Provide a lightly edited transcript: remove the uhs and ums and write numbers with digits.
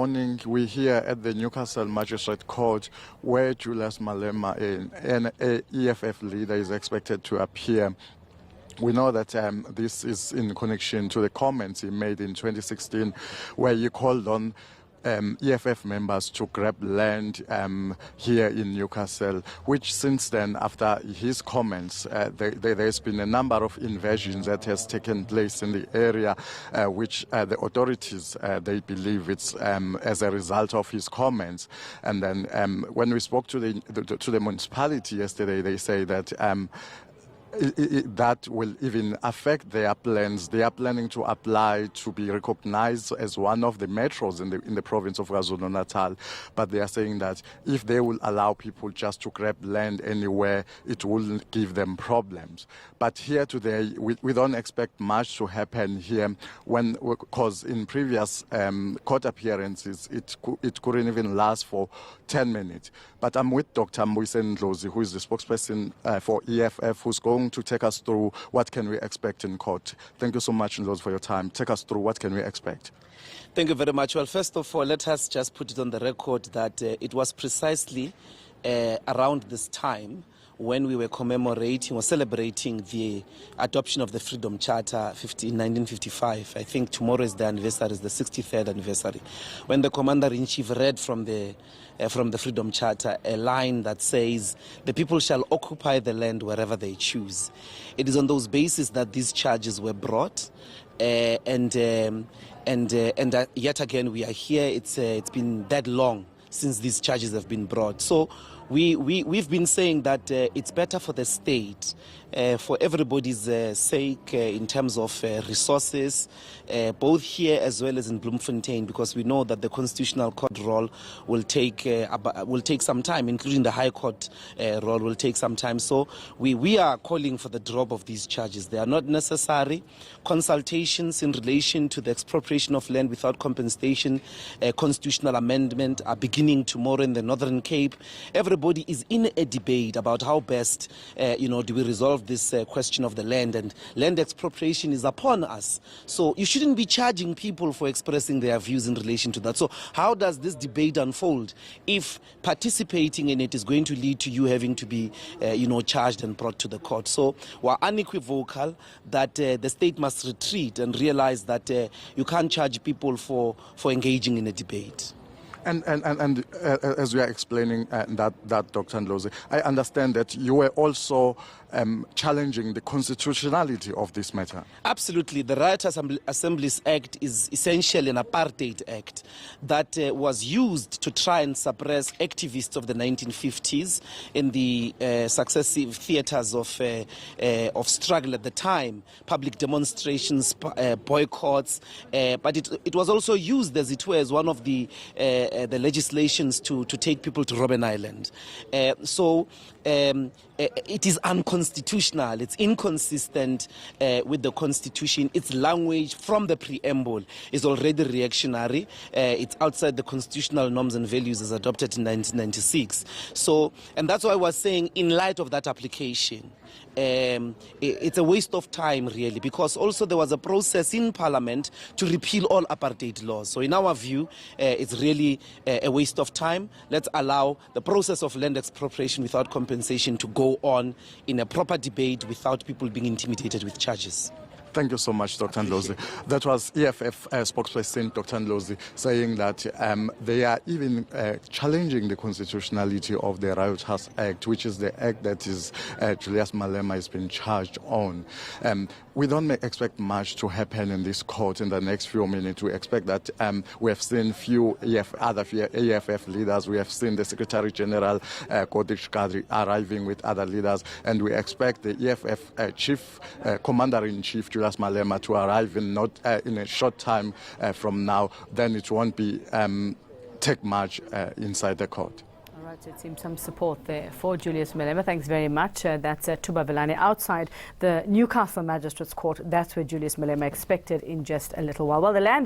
morning, we're here at the Newcastle Magistrate Court where Julius Malema, an EFF leader, is expected to appear. We know that this is in connection to the comments he made in 2016 where he called on EFF members to grab land here in Newcastle, which since then, after his comments, there's been a number of invasions that has taken place in the area, which the authorities, they believe it's as a result of his comments. And then when we spoke to the municipality yesterday, they say that that will even affect their plans. They are planning to apply to be recognized as one of the metros in the province of KwaZulu Natal. But they are saying that if they will allow people just to grab land anywhere, it will give them problems. But here today, we don't expect much to happen here, because in previous court appearances, it couldn't even last for 10 minutes. But I'm with Dr. Ndlozi, who is the spokesperson for EFF, who's going to take us through what can we expect in court. Thank you so much, Ndlozi, for your time. Take us through what can we expect. Thank you very much. Well, first of all, let us just put it on the record that it was precisely around this time when we were commemorating or celebrating the adoption of the Freedom Charter in 1955. I think tomorrow is the anniversary, is the 63rd anniversary, when the Commander-in-Chief read from the Freedom Charter a line that says, "The people shall occupy the land wherever they choose." It is on those bases that these charges were brought, and yet again we are here. It's been that long since these charges have been brought. So we've been saying that it's better for the state, for everybody's sake, in terms of resources, both here as well as in Bloemfontein, because we know that the Constitutional Court role will take some time, including the High Court role will take some time. So we are calling for the drop of these charges. They are not necessary. Consultations in relation to the expropriation of land without compensation, constitutional amendment are beginning tomorrow in the Northern Cape. Everybody is in a debate about how best, do we resolve this question of the land, and land expropriation is upon us. So you shouldn't be charging people for expressing their views in relation to that. So how does this debate unfold if participating in it is going to lead to you having to be, charged and brought to the court? So we're unequivocal that the state must retreat and realize that you can't charge people for engaging in a debate. And as we are explaining that Dr. Ndlozi, I understand that you were also challenging the constitutionality of this matter. Absolutely. The Riot Assemblies Act is essentially an apartheid act that was used to try and suppress activists of the 1950s in the successive theaters of struggle at the time, public demonstrations, boycotts, but it was also used, as it were, as one of the legislations to take people to Robben Island. So it is unconstitutional. It's inconsistent with the Constitution. Its language from the preamble is already reactionary. It's outside the constitutional norms and values as adopted in 1996. So, and that's why I was saying, in light of that application, it's a waste of time, really, because also there was a process in Parliament to repeal all apartheid laws. So in our view, it's really a waste of time. Let's allow the process of land expropriation without compensation to go on in a proper debate without people being intimidated with charges. Thank you so much, Dr. Ndlozi. That was EFF spokesperson Dr. Ndlozi saying that they are even challenging the constitutionality of the Riot Act, which is the act that is Julius Malema has been charged on. We don't expect much to happen in this court in the next few minutes. We expect that we have seen other EFF leaders. We have seen the Secretary General Kodich Kadri arriving with other leaders, and we expect the EFF Commander-in-Chief Julius Malema to arrive in a short time from now. Then it won't be take much inside the court. All right, so it seems some support there for Julius Malema. Thanks very much. That's Tuba Vilani outside the Newcastle Magistrates Court. That's where Julius Malema expected in just a little while. Well, the land